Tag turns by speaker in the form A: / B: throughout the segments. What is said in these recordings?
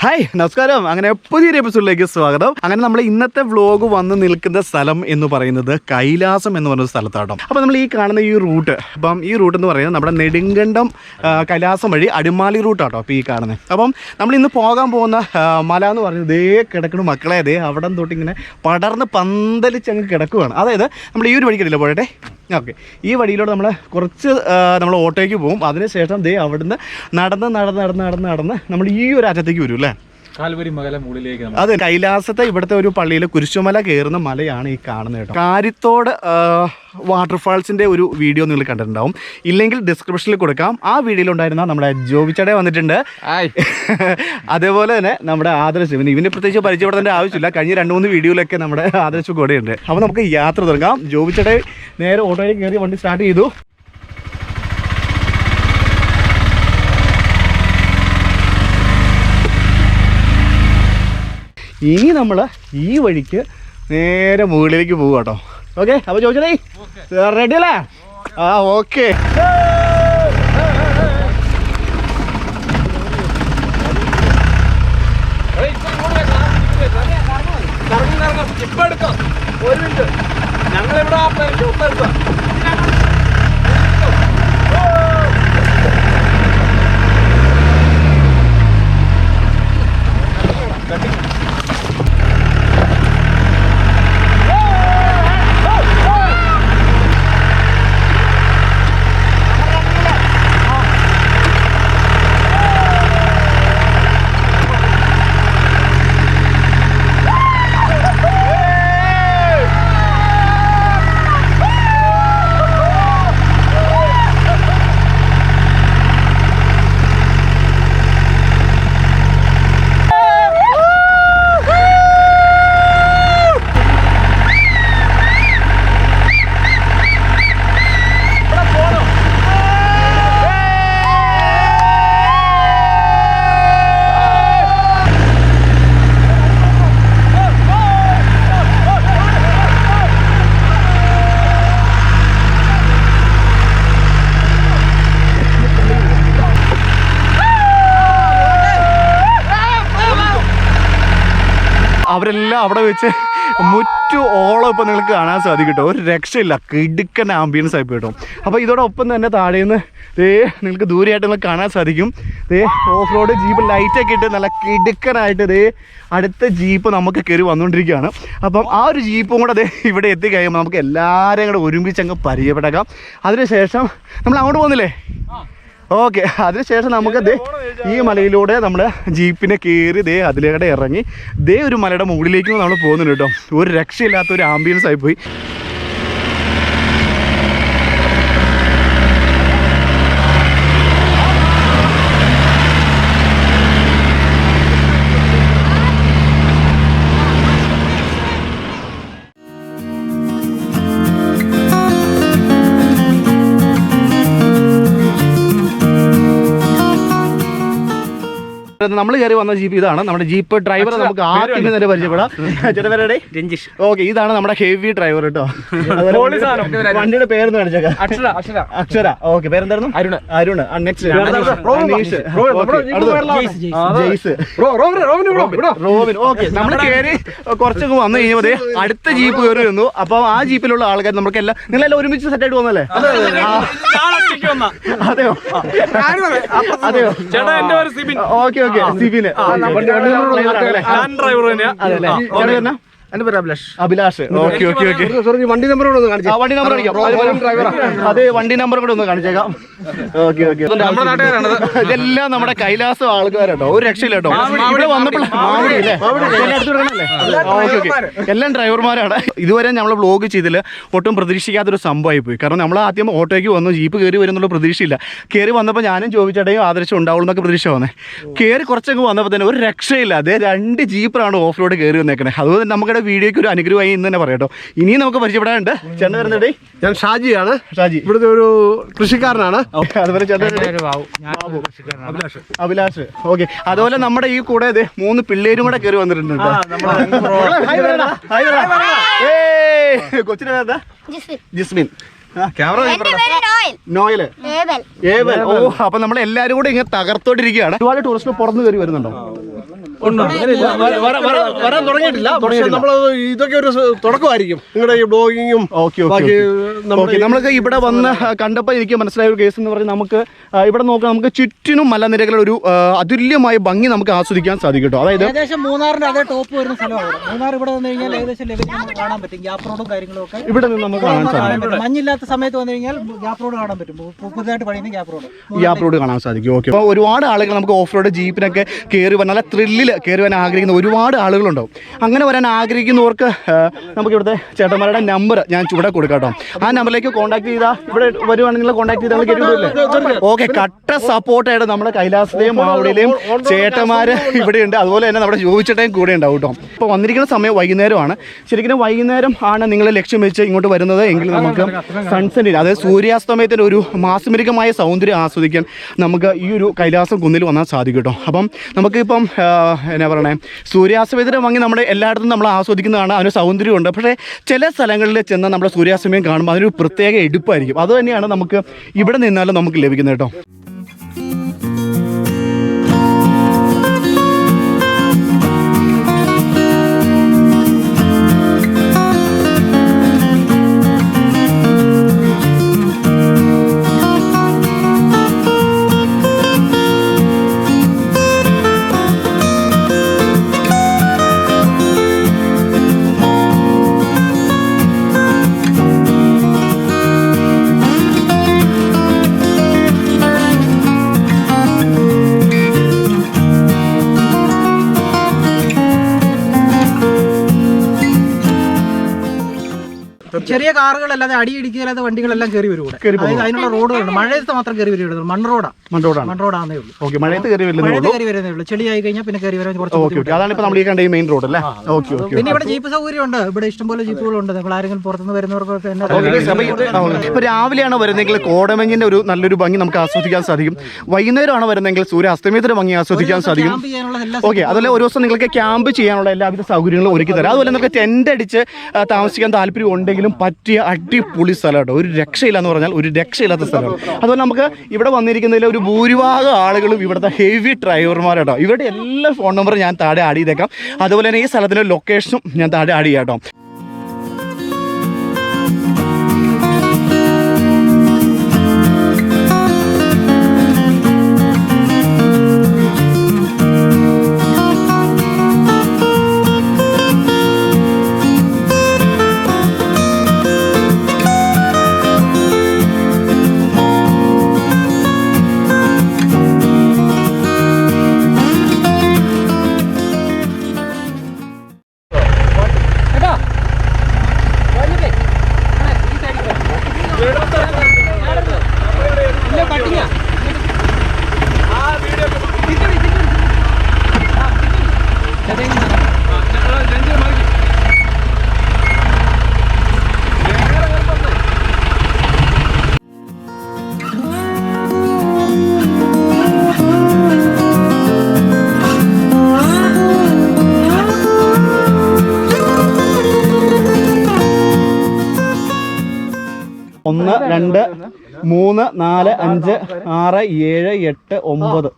A: Hi നമസ്കാരം. അങ്ങനെ പുതിയൊരു എപ്പിസോഡിലേക്ക് സ്വാഗതം. അങ്ങനെ നമ്മൾ ഇന്നത്തെ വ്ലോഗ് വന്ന് നിൽക്കുന്ന സ്ഥലം എന്ന് പറയുന്നത് കൈലാസം എന്ന് പറയുന്ന സ്ഥലത്താട്ടോ. അപ്പോൾ നമ്മൾ ഈ കാണുന്ന ഈ റൂട്ട്, അപ്പം ഈ റൂട്ട് എന്ന് പറയുന്നത് നമ്മുടെ നെടുങ്കണ്ടം കൈലാസം വഴി അടിമാലി റൂട്ടാട്ടോ. അപ്പോൾ ഈ കാണുന്നത്, അപ്പം നമ്മൾ ഇന്ന് പോകാൻ പോകുന്ന മല എന്ന് പറയുന്നത് ദേ കിടക്കണം മക്കളെ. ദേ അവിടെ തൊട്ട് ഇങ്ങനെ പടർന്ന് പന്തലിച്ചങ്ങ് കിടക്കുകയാണ്. അതായത് നമ്മൾ ഈ ഒരു വഴിക്കില്ല പോകട്ടെ. ഓക്കെ, ഈ വഴിയിലൂടെ നമ്മൾ കുറച്ച് നമ്മൾ ഓട്ടോയ്ക്ക് പോകും. അതിനുശേഷം ദേ അവിടുന്ന് നടന്ന് നമ്മൾ ഈ ഒരു അറ്റത്തേക്ക് വരും അല്ലേ,
B: കാൽവരി മല മുകളിലേക്ക്.
A: അതെ, കൈലാസത്തെ ഇവിടുത്തെ ഒരു പള്ളിയിൽ കുരിശുമല കയറുന്ന മലയാണ് ഈ കാണുന്നത് കേട്ടോ. കാര്യത്തോട് വാട്ടർഫാൾസിൻ്റെ ഒരു വീഡിയോ നിങ്ങൾ കണ്ടിട്ടുണ്ടാവും, ഇല്ലെങ്കിൽ ഡിസ്ക്രിപ്ഷനിൽ കൊടുക്കാം. ആ വീഡിയോയിലുണ്ടായിരുന്ന നമ്മുടെ ജോബിച്ചടെ വന്നിട്ടുണ്ട്. അതേപോലെ തന്നെ നമ്മുടെ ആദർശ്, ഇവന് പ്രത്യേകിച്ച് പരിചയപ്പെടുത്തേണ്ട ആവശ്യമില്ല. കഴിഞ്ഞ 2-3 വീഡിയോയിലൊക്കെ നമ്മുടെ ആദർശ് കൂടെയുണ്ട്. അപ്പോൾ നമുക്ക് യാത്ര തുടങ്ങാം. ജോബിച്ചടെ നേരെ ഓട്ടോയിൽ കയറി വണ്ടി സ്റ്റാർട്ട് ചെയ്തു. ഇനി നമ്മൾ ഈ വഴിക്ക് നേരെ മുകളിലേക്ക് പോകും കേട്ടോ. ഓക്കെ, അപ്പോൾ ചോദിച്ചതേ റെഡി അല്ലേ? ആ ഓക്കെ.
B: ഒരു മിനിറ്റ്, ഞങ്ങളിവിടെ
A: അവരെല്ലാം അവിടെ വെച്ച് മുറ്റോളം ഇപ്പോൾ നിങ്ങൾക്ക് കാണാൻ സാധിക്കും കേട്ടോ. ഒരു രക്ഷയില്ല, കിടുക്കൻ ആംബിയൻസ് ആയി പോയിട്ടോ. അപ്പോൾ ഇതോടൊപ്പം തന്നെ താഴേന്ന് ദേ നിങ്ങൾക്ക് ദൂരെയായിട്ട് നിങ്ങൾക്ക് കാണാൻ സാധിക്കും. ദേ ഓഫ് റോഡ് ജീപ്പ് ലൈറ്റൊക്കെ ഇട്ട് നല്ല കിടുക്കനായിട്ട് ദേ അടുത്ത ജീപ്പ് നമുക്ക് കയറി വന്നുകൊണ്ടിരിക്കുകയാണ്. അപ്പം ആ ഒരു ജീപ്പും കൂടെ ദേ ഇവിടെ എത്തിക്കഴിയുമ്പോൾ നമുക്ക് എല്ലാവരെയും കൂടെ ഒരുമിച്ച് അങ്ങ് പരിചയപ്പെടാം. അതിനുശേഷം നമ്മൾ അങ്ങോട്ട് പോകുന്നില്ലേ? ഓക്കെ, അതിനുശേഷം നമുക്ക് ദേ ഈ മലയിലൂടെ നമ്മൾ ജീപ്പിനെ കയറി ദേ അതിലേടെ ഇറങ്ങി ദേ ഒരു മലയുടെ മുകളിലേക്ക് നമ്മൾ പോകുന്നുണ്ട് കേട്ടോ. ഒരു രക്ഷയില്ലാത്ത ഒരു ആംബിയൻസ് ആയിപ്പോയി. നമ്മൾ കയറി വന്ന ജീപ്പ് ഇതാണ്. നമ്മുടെ ജീപ്പ് ഡ്രൈവർ നമുക്ക് ആദ്യം തന്നെ പരിചയപ്പെടാം. ചേട്ടൻ രഞ്ജിഷ്. ഓക്കെ, ഇതാണ് നമ്മുടെ ഹെവി ഡ്രൈവർ കേട്ടോ. വണ്ടിയുടെ പേരെന്ന് കാണിച്ചേക്കാം. അക്ഷര. ഓക്കെ, പേരെന്തായിരുന്നു? അരുൺ. Next Robin. ഓക്കെ, നമ്മൾ കയറി കുറച്ചൊക്കെ വന്നു കഴിഞ്ഞാൽ അടുത്ത ജീപ്പ് കയറി വന്നു. അപ്പൊ ആ ജീപ്പിലുള്ള ആൾക്കാർ നമുക്കെല്ലാം നിങ്ങളെല്ലാം ഒരുമിച്ച് സെറ്റ് ആയിട്ട് വന്നല്ലേ? അതെയോ? അതെയോ? Okay okay, Sibin. Abhilash. Okay okay okay, വണ്ടി നമ്പർ അതെ, വണ്ടി നമ്പർ കൂടെ ഒന്ന് കാണിച്ചേക്കാം. ഓക്കെ ഓക്കെ, ഇതെല്ലാം നമ്മുടെ കൈലാസം ആൾക്കാരാട്ടോ. ഒരു രക്ഷയില്ല കേട്ടോ. ഇവിടെ വന്നപ്പോൾ എല്ലാം ഡ്രൈവർമാരാണ്. ഇതുവരെ നമ്മൾ വ്ലോഗ് ചെയ്തില്ല, ഒട്ടും പ്രതീക്ഷിക്കാത്തൊരു സംഭവമായി പോയി. കാരണം നമ്മൾ ആദ്യം ഓട്ടോയ്ക്ക് വന്നു, ജീപ്പ് കയറി വരുന്നുള്ള പ്രതീക്ഷയില്ല. കയറി വന്നപ്പോൾ ഞാനും ചോദിച്ചടയും ആദർശം ഉണ്ടാവുള്ളൂ എന്നൊക്കെ പ്രതീക്ഷ വന്നേ. കയറി കുറച്ചങ്ങ് വന്നപ്പോൾ തന്നെ ഒരു രക്ഷയില്ല. അതേ 2 ജീപ്പാണ് ഓഫ് റോഡ് കയറി വന്നേക്കണേ. അതുകൊണ്ട് നമുക്കിടെ വീഡിയോയ്ക്ക് ഒരു അനുഗ്രഹമായി എന്ന് തന്നെ പറയാം കേട്ടോ. ഇനിയും നമുക്ക് പരിചയപ്പെടാനുണ്ട്. ചേട്ടൻ വരുന്നുണ്ടേ?
C: ഞാൻ ഷാജിയാണ്.
A: ഷാജി
C: ഇവിടുത്തെ ഒരു കൃഷിക്കാരനാണ്.
A: അതുപോലെ ചേട്ടൻ അഭിലാഷ്. ഓക്കെ, അതുപോലെ നമ്മുടെ ഈ കൂടെ 3 പിള്ളേരും കൂടെ കയറി വന്നിട്ടുണ്ട്. കൊച്ചിനെ പേരെന്താ? ജിസ്മിൻ. നോയല്. ഓ, അപ്പൊ നമ്മൾ എല്ലാരും കൂടെ ഇങ്ങനെ തകർത്തോണ്ടിരിക്കുകയാണ്. ഒരുപാട് ടൂറിസ്റ്റ് പുറത്ത് കയറി വരുന്നുണ്ടോ?
C: വരാൻ തുടങ്ങിയിട്ടില്ല. പക്ഷേ നമ്മൾ ഇതൊക്കെ ഒരു തുടക്കമായിരിക്കും നിങ്ങളുടെ ഈ ബ്ലോഗിങ്ങും.
A: നമ്മൾക്ക് ഇവിടെ വന്ന് കണ്ടപ്പോൾ എനിക്ക് മനസ്സിലായ ഒരു കേസ് എന്ന് പറഞ്ഞാൽ നമുക്ക് ഇവിടെ നോക്കാം, നമുക്ക് ചുറ്റിനും മലനിരകളുടെ ഒരു അതുല്യമായ ഭംഗി നമുക്ക് ആസ്വദിക്കാൻ സാധിക്കും കേട്ടോ. അതായത്
D: ഏകദേശം മൂന്നാറിന്റെ അതേ ടോപ്പ് വരുന്ന സ്ഥലമാണ് മൂന്നാർ. ഇവിടെ വന്നു കഴിഞ്ഞാൽ ഏകദേശം ലെവലിൽ നമുക്ക് കാണാൻ പറ്റും. ഗ്യാപ്പ് റോഡും കാര്യങ്ങളൊക്കെ
A: ഇവിടെ നിന്ന് നമുക്ക് കാണാൻ സാധിക്കും.
D: മഞ്ഞില്ലാത്ത സമയത്ത് വന്നു കഴിഞ്ഞാൽ ഗ്യാപ്പ് റോഡ് കാണാൻ പറ്റും. പുതുതായിട്ട് പണിയുന്ന
A: ഗ്യാപ്പ് റോഡ് കാണാൻ സാധിക്കും. ഓക്കെ, അപ്പോൾ ഒരുപാട് ആളുകൾ നമുക്ക് ഓഫ് റോഡ് ജീപ്പിനൊക്കെ കയറി വരാൻ, നല്ല ത്രില്ലിൽ കയറി വരാൻ ആഗ്രഹിക്കുന്ന ഒരുപാട് ആളുകളുണ്ടാവും. അങ്ങനെ വരാൻ ആഗ്രഹിക്കുന്നവർക്ക് നമുക്ക് ഇവിടുത്തെ ചേട്ടന്മാരുടെ നമ്പർ ഞാൻ ഇവിടെ കൊടുക്കാം കേട്ടോ. ആ നമ്പറിലേക്ക് കോൺടാക്ട് ചെയ്താൽ ഇവിടെ വരുവാണെങ്കിൽ കോൺടാക്ട് ചെയ്താൽ കയറിയില്ലേ. ഓക്കെ, കട്ട സപ്പോർട്ടായിട്ട് നമ്മുടെ കൈലാസത്തെയും മാവടിയിലെയും ചേട്ടന്മാർ ഇവിടെയുണ്ട്. അതുപോലെ തന്നെ നമ്മുടെ ജോയിച്ചേട്ടയും കൂടെ ഉണ്ടാവും കേട്ടോ. ഇപ്പോൾ വന്നിരിക്കുന്ന സമയം വൈകുന്നേരമാണ്. ശരിക്കും വൈകുന്നേരം ആണ് നിങ്ങൾ ലക്ഷ്യം വെച്ച് ഇങ്ങോട്ട് വരുന്നത് എങ്കിൽ നമുക്ക് സൺസെറ്റിന്, അതായത് സൂര്യാസ്തമയത്തിൻ്റെ ഒരു മാസ്മരികമായ സൗന്ദര്യം ആസ്വദിക്കാൻ നമുക്ക് ഈ ഒരു കൈലാസം കുന്നിൽ വന്നാൽ സാധിക്കും കേട്ടോ. അപ്പം നമുക്കിപ്പം എന്നാ പറയണേ, സൂര്യാസ്തമയത്തിൻ്റെ ഭംഗി നമ്മുടെ എല്ലായിടത്തും നമ്മൾ ആസ്വദിക്കുന്നതാണ്, അതിന് സൗന്ദര്യമുണ്ട്. പക്ഷേ ചില സ്ഥലങ്ങളിൽ ചെന്ന് നമ്മുടെ സൂര്യാസ്തമയം കാണുമ്പോൾ അതിനൊരു പ്രത്യേക എടുപ്പായിരിക്കും. അതുതന്നെയാണ് നമുക്ക് ഇവിടെ നിന്നാലും നമുക്ക് ലഭിക്കുന്നത് കേട്ടോ.
D: ചെറിയ കാറുകളല്ലാതെ അടിയിടിക്കാത്ത വണ്ടികളെല്ലാം കയറി വരും. അതിനുള്ള റോഡുകളുണ്ട്. മഴയത്ത് മാത്രം കയറി വരുന്നത് മൺറോഡാണേ ഉള്ളൂ.
A: ഓക്കെ, മഴയത്ത് കയറി
D: വരുന്നേ ഉള്ളൂ. ചെളിയായി കഴിഞ്ഞാൽ പിന്നെ കയറി വരാൻ കുറച്ച്.
A: അതാണ് ഇപ്പോൾ നമ്മൾ ഈ കണ്ട ഈ മെയിൻ റോഡ് അല്ലേ. ഓക്കെ,
D: പിന്നെ ഇവിടെ ജീപ്പ് സൗകര്യമുണ്ട്. ഇവിടെ ഇഷ്ടംപോലെ ജീപ്പുകളുണ്ട്. നിങ്ങൾ ആരെങ്കിലും പുറത്തുനിന്ന് വരുന്നവർക്ക്
A: ഇപ്പോൾ രാവിലെയാണ് വരുന്നതെങ്കിൽ കോടമഞ്ഞിന്റെ ഒരു നല്ലൊരു ഭംഗി നമുക്ക് ആസ്വദിക്കാൻ സാധിക്കും. വൈകുന്നേരമാണ് വരുന്നതെങ്കിൽ സൂര്യ അസ്തമയത്തിന്റെ ഭംഗി ആസ്വദിക്കാൻ സാധിക്കും. ഓക്കെ, അതുപോലെ ഒരു ദിവസം നിങ്ങൾക്ക് ക്യാമ്പ് ചെയ്യാനുള്ള എല്ലാവിധ സൗകര്യങ്ങളും ഒരുക്കി തരാം. അതുപോലെ നിങ്ങൾക്ക് ടെന്റ് അടിച്ച് താമസിക്കാൻ താല്പര്യം ഉണ്ടെങ്കിലും പറ്റിയ അടിപൊളി സ്ഥലം കേട്ടോ. ഒരു രക്ഷയില്ല എന്ന് പറഞ്ഞാൽ ഒരു രക്ഷയില്ലാത്ത സ്ഥലം. അതുപോലെ നമുക്ക് ഇവിടെ വന്നിരിക്കുന്നതിൽ ഒരു ഭൂരിഭാഗം ആളുകളും ഇവിടുത്തെ ഹെവി ഡ്രൈവർമാരാട്ടോ. ഇവരുടെ എല്ലാ ഫോൺ നമ്പറും ഞാൻ താഴെ ആഡ് ചെയ്തേക്കാം. അതുപോലെ തന്നെ ഈ സ്ഥലത്തിൻ്റെ ലൊക്കേഷനും ഞാൻ താഴെ ആഡ് ചെയ്യാം കേട്ടോ. ഒന്ന്, രണ്ട്, 3, 4, 5, 6, 7, 8, 9,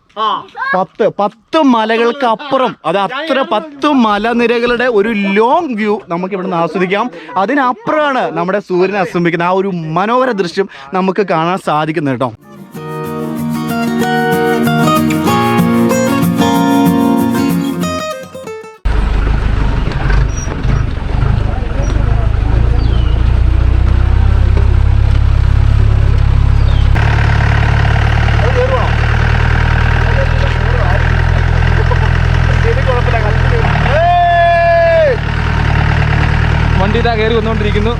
A: 10 മലകൾക്ക് അപ്പുറം, അത് അത്ര 10 മലനിരകളുടെ ഒരു ലോങ് വ്യൂ നമുക്ക് ഇവിടെ നിന്ന് ആസ്വദിക്കാം. അതിനപ്പുറമാണ് നമ്മുടെ സൂര്യൻ അസ്തമിക്കുന്ന ആ ഒരു മനോഹര ദൃശ്യം നമുക്ക് കാണാൻ സാധിക്കുന്നത് കേട്ടോ.
B: വണ്ടി ഇതാ കയറി വന്നുകൊണ്ടിരിക്കുന്നു.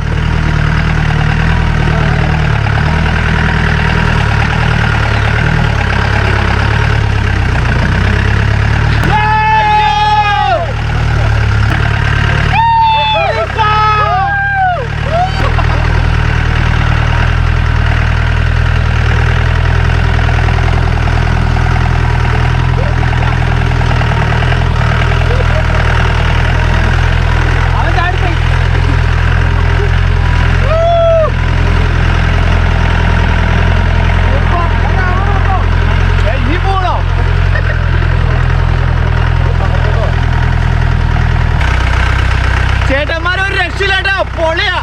A: രക്ഷയില്ലാട്ടാ പൊളിയാ.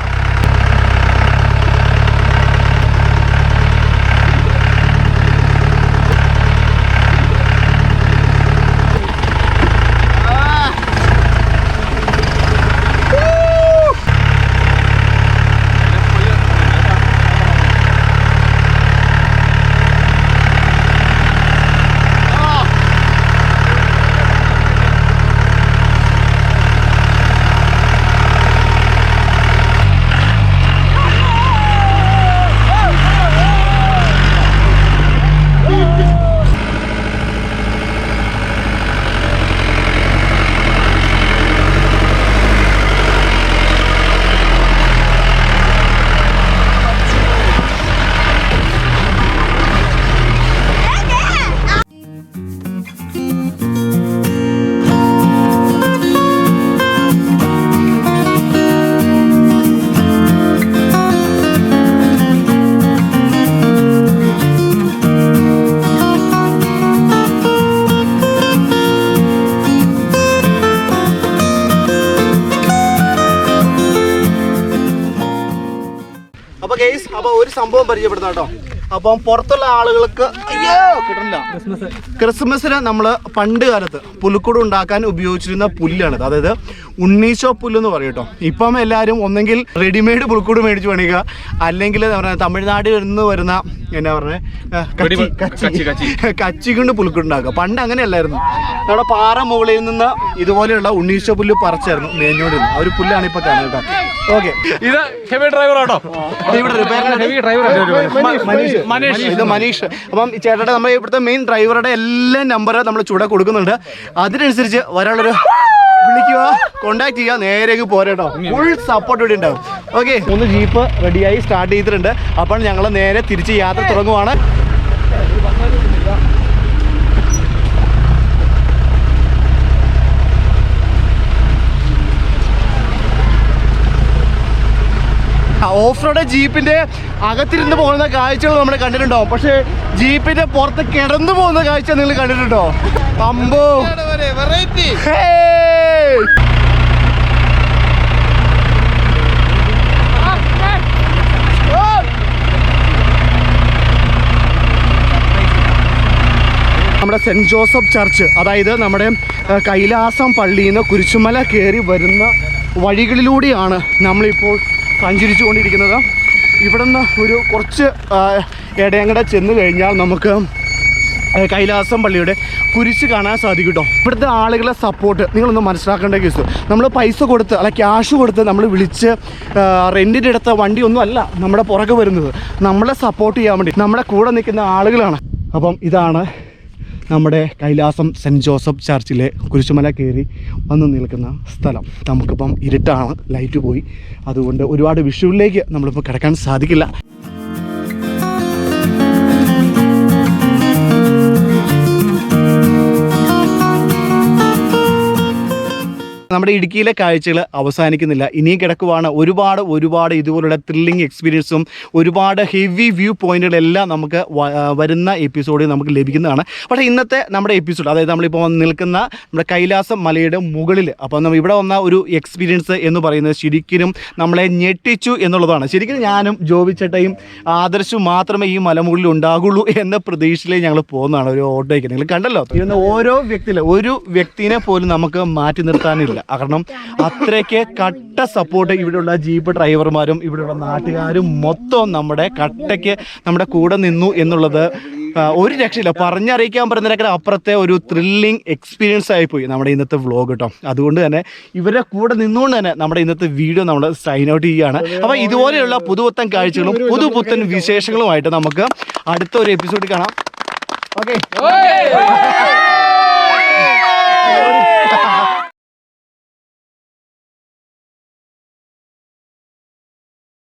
A: അപ്പൊ ഒരു സംഭവം പരിചയപ്പെടുത്താം കേട്ടോ. അപ്പം പുറത്തുള്ള ആളുകൾക്ക് അയ്യോ കിട്ടണില്ല. ക്രിസ്മസിന് നമ്മൾ പണ്ട് കാലത്ത് പുൽക്കൂട് ഉണ്ടാക്കാൻ ഉപയോഗിച്ചിരുന്ന പുല്ലാണിത്. അതായത് ഉണ്ണീശോ പുല്ലെന്ന് പറയും കേട്ടോ. ഇപ്പം എല്ലാവരും ഒന്നെങ്കിൽ റെഡിമെയ്ഡ് പുൽക്കൂട് മേടിച്ച് പണിയുക, അല്ലെങ്കിൽ തമിഴ്നാട്ടിൽ നിന്ന് വരുന്ന എന്നാ പറഞ്ഞ കച്ചി കൊണ്ട് പുൽക്കൂട് ഉണ്ടാക്കുക. പണ്ട് അങ്ങനെയല്ലായിരുന്നു. നമ്മുടെ പാറ മുകളിൽ നിന്ന് ഇതുപോലെയുള്ള ഉണ്ണീശോ പുല്ല് പറിച്ചായിരുന്നു മേഞ്ഞോണ്ടിരുന്നു. ആ ഒരു പുല്ലാണ് ഇപ്പൊ കാണുന്നത് കേട്ടോ. ഓക്കെ,
B: ഇത് ഹെവി ഡ്രൈവർ ആട്ടോ.
A: ഇത് മനീഷ്. അപ്പം ചേട്ടയുടെ നമ്മൾ ഇവിടുത്തെ മെയിൻ ഡ്രൈവറുടെ എല്ലാ നമ്പർ നമ്മൾ ചൂടെ കൊടുക്കുന്നുണ്ട്. അതിനനുസരിച്ച് ഒരാളൊരു വിളിക്കുക, കോണ്ടാക്ട് ചെയ്യുക, നേരേക്ക് പോരാട്ടോ. ഫുൾ സപ്പോർട്ട് ഇവിടെ ഉണ്ടാവും. ഓക്കെ, 3 ജീപ്പ് റെഡിയായി സ്റ്റാർട്ട് ചെയ്തിട്ടുണ്ട്. അപ്പോൾ ഞങ്ങൾ നേരെ തിരിച്ച് യാത്ര തുടങ്ങുവാണ്. ഓഫ് റോഡ് ജീപ്പിന്റെ അകത്തിരുന്ന് പോകുന്ന കാഴ്ചകൾ നമ്മൾ കണ്ടിട്ടുണ്ടാവും. പക്ഷേ ജീപ്പിന്റെ പുറത്ത് കിടന്നു പോകുന്ന കാഴ്ച നിങ്ങൾ കണ്ടിട്ടുണ്ടോ? അമ്പോ, നമ്മുടെ സെൻറ്റ് ജോസഫ് ചർച്ച്, അതായത് നമ്മുടെ കൈലാസം പള്ളിയിൽ നിന്ന് കുരിശുമല കയറി വരുന്ന വഴികളിലൂടെയാണ് നമ്മളിപ്പോൾ സഞ്ചരിച്ചു കൊണ്ടിരിക്കുന്നത്. ഇവിടെ നിന്ന് ഒരു കുറച്ച് ഇടയങ്ങടെ ചെന്ന് കഴിഞ്ഞാൽ നമുക്ക് കൈലാസം പള്ളിയുടെ കുരിശ് കാണാൻ സാധിക്കും കേട്ടോ. ഇവിടുത്തെ ആളുകളെ സപ്പോർട്ട് നിങ്ങളൊന്ന് മനസ്സിലാക്കേണ്ട കേസ്. നമ്മൾ പൈസ കൊടുത്ത് അല്ല ക്യാഷ് കൊടുത്ത് നമ്മൾ വിളിച്ച് റെൻറ്റിൻ്റെ എടുത്ത വണ്ടിയൊന്നും അല്ല നമ്മുടെ പുറകെ വരുന്നത്. നമ്മളെ സപ്പോർട്ട് ചെയ്യാൻ വേണ്ടി നമ്മുടെ കൂടെ നിൽക്കുന്ന ആളുകളാണ്. അപ്പം ഇതാണ് നമ്മുടെ കൈലാസം സെൻറ്റ് ജോസഫ് ചർച്ചിലെ കുരിശുമല കയറി വന്ന് നിൽക്കുന്ന സ്ഥലം. നമുക്കിപ്പം ഇരുട്ടാണ്, ലൈറ്റ് പോയി, അതുകൊണ്ട് ഒരുപാട് വിഷുവിലേക്ക് നമ്മളിപ്പോൾ കിടക്കാൻ സാധിക്കില്ല. നമ്മുടെ ഇടുക്കിയിലെ കാഴ്ചകൾ അവസാനിക്കുന്നില്ല, ഇനിയും കിടക്കുവാണ്. ഒരുപാട് ഇതുപോലുള്ള ത്രില്ലിംഗ് എക്സ്പീരിയൻസും ഒരുപാട് ഹെവി വ്യൂ പോയിന്റുകളെല്ലാം നമുക്ക് വരുന്ന എപ്പിസോഡിൽ നമുക്ക് ലഭിക്കുന്നതാണ്. പക്ഷേ ഇന്നത്തെ നമ്മുടെ എപ്പിസോഡ്, അതായത് നമ്മളിപ്പോൾ നിൽക്കുന്ന നമ്മുടെ കൈലാസം മലയുടെ മുകളിൽ, അപ്പോൾ നമ്മൾ ഇവിടെ വന്ന ഒരു എക്സ്പീരിയൻസ് എന്ന് പറയുന്നത് ശരിക്കും നമ്മളെ ഞെട്ടിച്ചു എന്നുള്ളതാണ്. ശരിക്കും ഞാനും ജോബിച്ചേട്ടയും ആദർശവും മാത്രമേ ഈ മലമുകളിൽ ഉണ്ടാകുള്ളൂ എന്ന പ്രതീക്ഷയിലേക്ക് ഞങ്ങൾ പോകുന്നതാണ്. ഒരു ഓട്ടോയ്ക്ക് നിങ്ങൾ കണ്ടല്ലോ, ഇരുന്ന ഓരോ ഒരു വ്യക്തിനെ പോലും നമുക്ക് മാറ്റി നിർത്താനില്ല. കാരണം അത്രയ്ക്ക് കട്ട സപ്പോർട്ട് ഇവിടെയുള്ള ജീപ്പ് ഡ്രൈവർമാരും ഇവിടെയുള്ള നാട്ടുകാരും മൊത്തം നമ്മുടെ കട്ടയ്ക്ക് നമ്മുടെ കൂടെ നിന്നു എന്നുള്ളത് ഒരു രക്ഷയില്ല. പറഞ്ഞറിയിക്കാൻ പറ്റുന്നതിനേക്കാൾ അപ്പുറത്തെ ഒരു ത്രില്ലിംഗ് എക്സ്പീരിയൻസ് ആയിപ്പോയി നമ്മുടെ ഇന്നത്തെ വ്ളോഗ് കേട്ടോ. അതുകൊണ്ട് തന്നെ ഇവരുടെ കൂടെ നിന്നുകൊണ്ട് തന്നെ നമ്മുടെ ഇന്നത്തെ വീഡിയോ നമ്മൾ സൈൻ ഔട്ട് ചെയ്യുകയാണ്. അപ്പോൾ ഇതുപോലെയുള്ള പുതുപുത്തൻ കാഴ്ചകളും പുതുപുത്തൻ വിശേഷങ്ങളുമായിട്ട് നമുക്ക് അടുത്ത ഒരു എപ്പിസോഡിൽ കാണാം. ഓക്കെ.